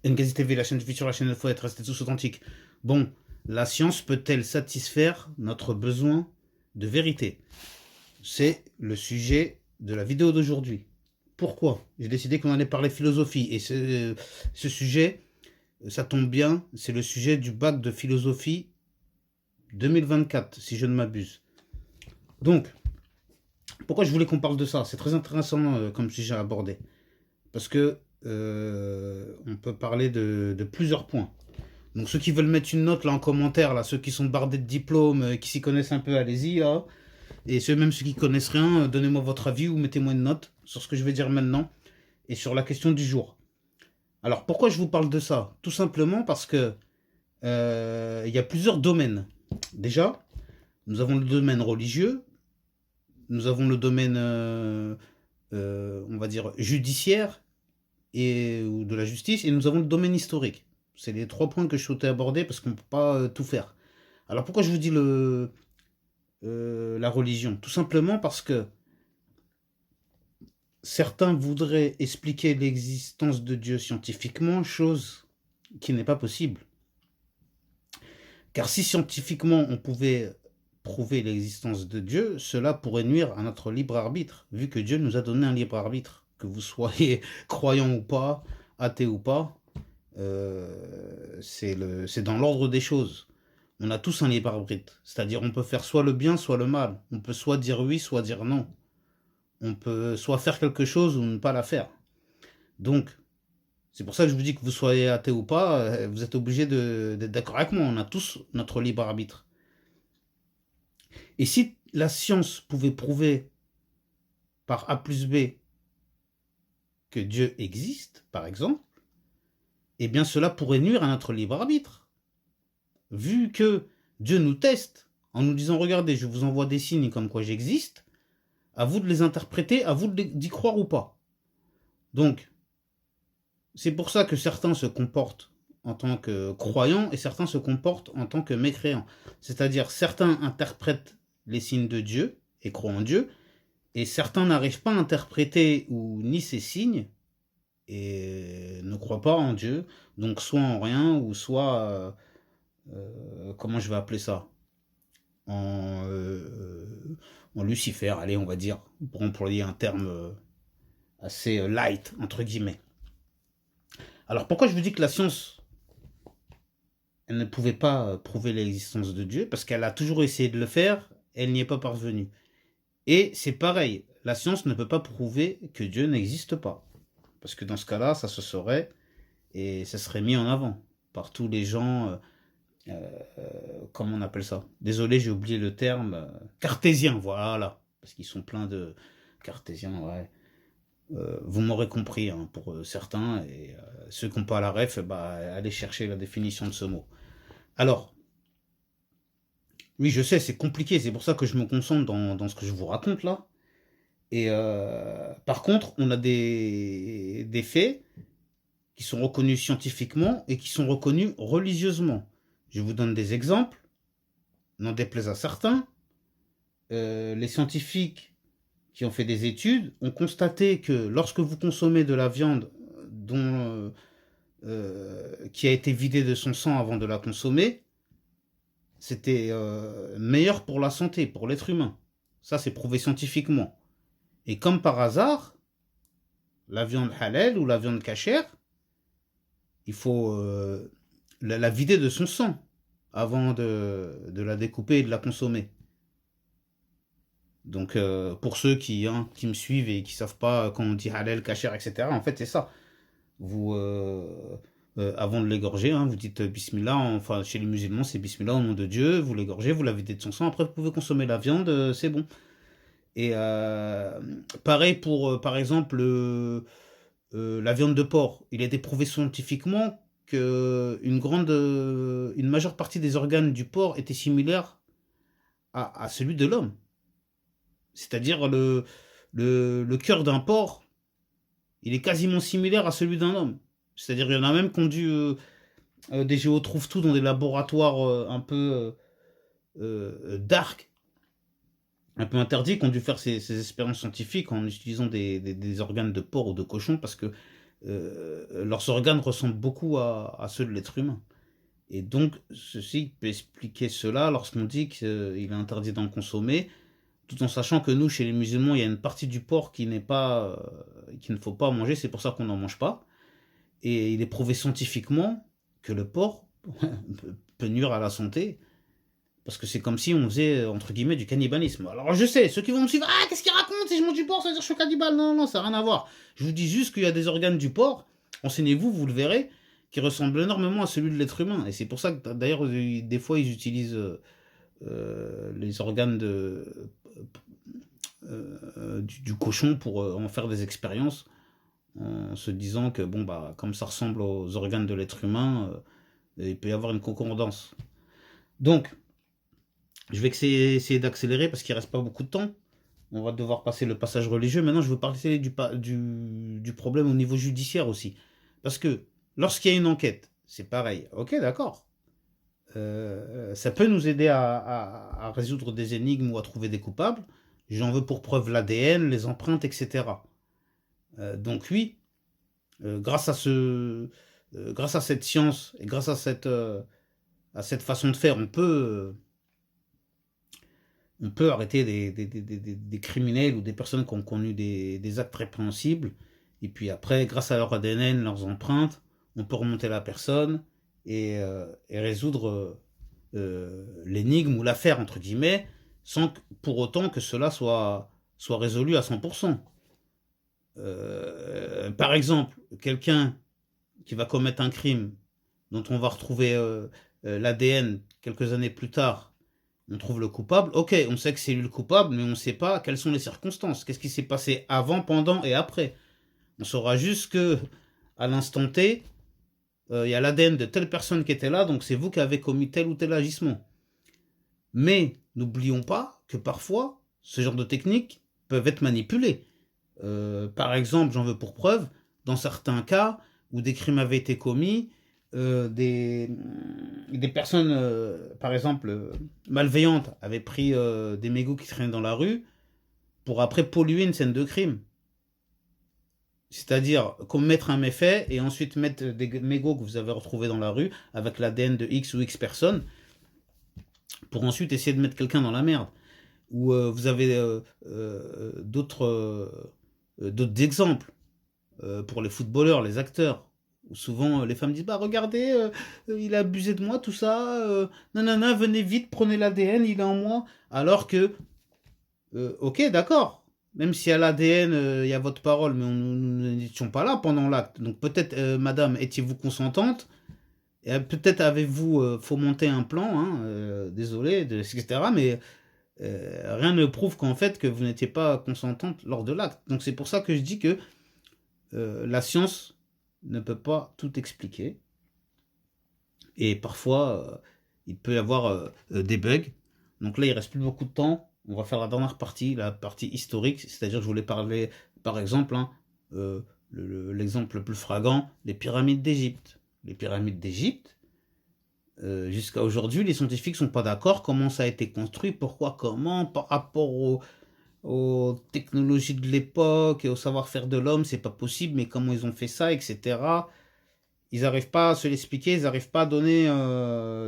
Ngazi TV, la chaîne du futur, la chaîne de faut être restés tous authentiques. Bon, la science peut-elle satisfaire notre besoin de vérité? C'est le sujet de la vidéo d'aujourd'hui. Pourquoi? J'ai décidé qu'on allait parler philosophie. Et ce sujet, ça tombe bien, c'est le sujet du bac de philosophie 2024, si je ne m'abuse. Donc, pourquoi je voulais qu'on parle de ça? C'est très intéressant comme sujet à aborder. Parce que on peut parler de plusieurs points. Donc ceux qui veulent mettre une note là en commentaire, là, ceux qui sont bardés de diplômes, qui s'y connaissent un peu, allez-y là. Et ceux qui connaissent rien, donnez-moi votre avis ou mettez-moi une note sur ce que je vais dire maintenant et sur la question du jour. Alors pourquoi je vous parle de ça? Tout simplement parce que il y a plusieurs domaines. Déjà, nous avons le domaine religieux, nous avons le domaine, on va dire, judiciaire ou de la justice, et nous avons le domaine historique. C'est les trois points que je souhaitais aborder parce qu'on ne peut pas tout faire. Alors pourquoi je vous dis la religion? Tout simplement parce que certains voudraient expliquer l'existence de Dieu scientifiquement, chose qui n'est pas possible. Car si scientifiquement on pouvait prouver l'existence de Dieu, cela pourrait nuire à notre libre arbitre, vu que Dieu nous a donné un libre arbitre. Que vous soyez croyant ou pas, athée ou pas, c'est dans l'ordre des choses. On a tous un libre arbitre. C'est-à-dire on peut faire soit le bien, soit le mal. On peut soit dire oui, soit dire non. On peut soit faire quelque chose ou ne pas la faire. Donc, c'est pour ça que je vous dis que vous soyez athée ou pas, vous êtes obligé d'être d'accord avec moi. On a tous notre libre arbitre. Et si la science pouvait prouver par A plus B que Dieu existe, par exemple, eh bien cela pourrait nuire à notre libre arbitre. Vu que Dieu nous teste en nous disant, regardez, je vous envoie des signes comme quoi j'existe, à vous de les interpréter, à vous d'y croire ou pas. Donc, c'est pour ça que certains se comportent en tant que croyants et certains se comportent en tant que mécréants. C'est-à-dire, certains interprètent les signes de Dieu et croient en Dieu, et certains n'arrivent pas à interpréter ou ni ces signes et ne croient pas en Dieu, donc soit en rien ou soit, comment je vais appeler ça, en, en Lucifer, allez, on va dire, pour employer un terme assez light, entre guillemets. Alors pourquoi je vous dis que la science, elle ne pouvait pas prouver l'existence de Dieu? Parce qu'elle a toujours essayé de le faire, elle n'y est pas parvenue. Et c'est pareil, la science ne peut pas prouver que Dieu n'existe pas. Parce que dans ce cas-là, ça se saurait et ça serait mis en avant par tous les gens, comment on appelle ça? Désolé, j'ai oublié le terme, cartésiens, voilà. Parce qu'ils sont pleins de cartésiens, ouais. Vous m'aurez compris, hein, pour certains, et ceux qui n'ont pas la ref, bah, allez chercher la définition de ce mot. Alors, oui, je sais, c'est compliqué, c'est pour ça que je me concentre dans ce que je vous raconte là. Et par contre, on a des faits qui sont reconnus scientifiquement et qui sont reconnus religieusement. Je vous donne des exemples, n'en déplaise à certains. Les scientifiques qui ont fait des études ont constaté que lorsque vous consommez de la viande qui a été vidée de son sang avant de la consommer, c'était meilleur pour la santé, pour l'être humain. Ça, c'est prouvé scientifiquement. Et comme par hasard, la viande halal ou la viande cachère, il faut la vider de son sang avant de la découper et de la consommer. Donc pour ceux qui me suivent et qui savent pas quand on dit halal, cachère, etc., en fait c'est ça. Vous, avant de l'égorger, hein, vous dites bismillah, enfin chez les musulmans c'est bismillah au nom de Dieu, vous l'égorgez, vous la videz de son sang, après vous pouvez consommer la viande, c'est bon. Et pareil pour, par exemple, la viande de porc. Il a été prouvé scientifiquement que une majeure partie des organes du porc étaient similaires à celui de l'homme. C'est-à-dire le cœur d'un porc, il est quasiment similaire à celui d'un homme. C'est-à-dire il y en a même qui ont dû des géotrouve-tout dans des laboratoires un peu dark, un peu interdits, qui ont dû faire ces expériences scientifiques en utilisant des organes de porc ou de cochon parce que leurs organes ressemblent beaucoup à ceux de l'être humain. Et donc, ceci peut expliquer cela lorsqu'on dit qu'il est interdit d'en consommer, tout en sachant que nous, chez les musulmans, il y a une partie du porc qui n'est pas, qu'il ne faut pas manger, c'est pour ça qu'on n'en mange pas. Et il est prouvé scientifiquement que le porc peut nuire à la santé, parce que c'est comme si on faisait, entre guillemets, du cannibalisme. Alors je sais, ceux qui vont me suivre, ah, qu'est-ce qu'ils racontent? Si je mange du porc, ça veut dire que je suis cannibale. Non, non, ça n'a rien à voir. Je vous dis juste qu'il y a des organes du porc, renseignez-vous, vous le verrez, qui ressemblent énormément à celui de l'être humain. Et c'est pour ça que, d'ailleurs, des fois, ils utilisent les organes du cochon pour en faire des expériences, en se disant que, bon, bah, comme ça ressemble aux organes de l'être humain, il peut y avoir une concordance. Donc, je vais essayer d'accélérer parce qu'il ne reste pas beaucoup de temps. On va devoir passer le passage religieux. Maintenant, je veux parler du problème au niveau judiciaire aussi. Parce que lorsqu'il y a une enquête, c'est pareil. Ok, d'accord. Ça peut nous aider à résoudre des énigmes ou à trouver des coupables. J'en veux pour preuve l'ADN, les empreintes, etc. Donc oui, grâce à cette science et grâce à cette façon de faire, on peut arrêter des criminels ou des personnes qui ont connu des actes répréhensibles. Et puis après, grâce à leur ADN, leurs empreintes, on peut remonter la personne et résoudre l'énigme ou l'affaire, entre guillemets, sans pour autant que cela soit résolu à 100%. Par exemple, quelqu'un qui va commettre un crime dont on va retrouver l'ADN quelques années plus tard, on trouve le coupable, ok, on sait que c'est lui le coupable, mais on ne sait pas quelles sont les circonstances, qu'est-ce qui s'est passé avant, pendant et après. On saura juste que à l'instant T, il y a l'ADN de telle personne qui était là, donc c'est vous qui avez commis tel ou tel agissement. Mais n'oublions pas que parfois, ce genre de techniques peuvent être manipulées. Par exemple, j'en veux pour preuve, dans certains cas où des crimes avaient été commis, des personnes, par exemple, malveillantes avaient pris des mégots qui traînaient dans la rue pour après polluer une scène de crime. C'est-à-dire commettre un méfait et ensuite mettre des mégots que vous avez retrouvés dans la rue avec l'ADN de X ou X personnes pour ensuite essayer de mettre quelqu'un dans la merde. Ou vous avez d'autres exemples pour les footballeurs, les acteurs. Où souvent les femmes disent bah regardez, il a abusé de moi, tout ça, nanana, venez vite, prenez l'ADN, il est en moi. Alors que, ok, d'accord, même si à l'ADN il y a votre parole, mais nous n'étions pas là pendant l'acte. Donc peut-être, madame, étiez-vous consentante? Et peut-être avez-vous fomenté un plan, hein, désolé, etc. Mais rien ne prouve qu'en fait que vous n'étiez pas consentante lors de l'acte. Donc c'est pour ça que je dis que la science ne peut pas tout expliquer. Et parfois, il peut y avoir des bugs. Donc là, il reste plus beaucoup de temps. On va faire la dernière partie, la partie historique. C'est-à-dire que je voulais parler, par exemple, l'exemple le plus flagrant, les pyramides d'Égypte. Les pyramides d'Égypte, jusqu'à aujourd'hui, les scientifiques ne sont pas d'accord comment ça a été construit, pourquoi, comment, par rapport aux technologies de l'époque et au savoir-faire de l'homme, c'est pas possible, mais comment ils ont fait ça, etc. Ils n'arrivent pas à se l'expliquer, ils n'arrivent pas à donner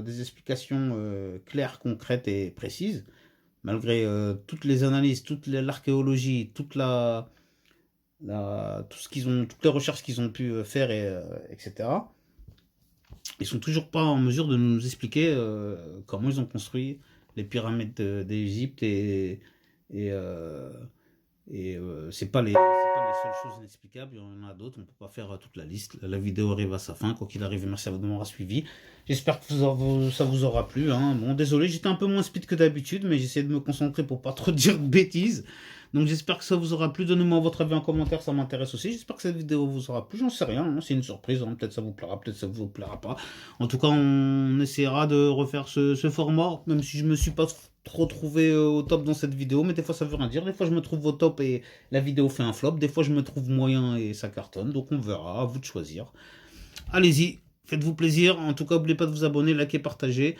des explications claires, concrètes et précises, malgré toutes les analyses, toute l'archéologie, tout ce qu'ils ont, toutes les recherches qu'ils ont pu faire, etc. Ils sont toujours pas en mesure de nous expliquer comment ils ont construit les pyramides d'Égypte c'est pas les seules choses inexplicables, il y en a d'autres, on peut pas faire toute la liste. La vidéo arrive à sa fin, quoi qu'il arrive, merci à vous de m'avoir suivi. J'espère que ça vous aura plu. Hein. Bon, désolé, j'étais un peu moins speed que d'habitude, mais j'essaie de me concentrer pour pas trop dire de bêtises. Donc j'espère que ça vous aura plu. Donnez-moi votre avis en commentaire, ça m'intéresse aussi. J'espère que cette vidéo vous aura plu. J'en sais rien, hein. C'est une surprise. Hein. Peut-être ça vous plaira, peut-être ça vous plaira pas. En tout cas, on essaiera de refaire ce format, même si je me suis pas trop trouvé au top dans cette vidéo. Mais des fois, ça veut rien dire. Des fois, je me trouve au top et la vidéo fait un flop. Des fois, je me trouve moyen et ça cartonne. Donc on verra, à vous de choisir. Allez-y, faites-vous plaisir. En tout cas, n'oubliez pas de vous abonner, liker, partager.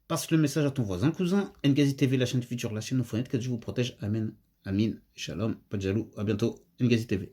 Passe le message à ton voisin, cousin. Ngazi TV, la chaîne future, la chaîne Infonet. Que Dieu vous protège. Amen. Amin, shalom, pas de jaloux, à bientôt, Ngazi TV.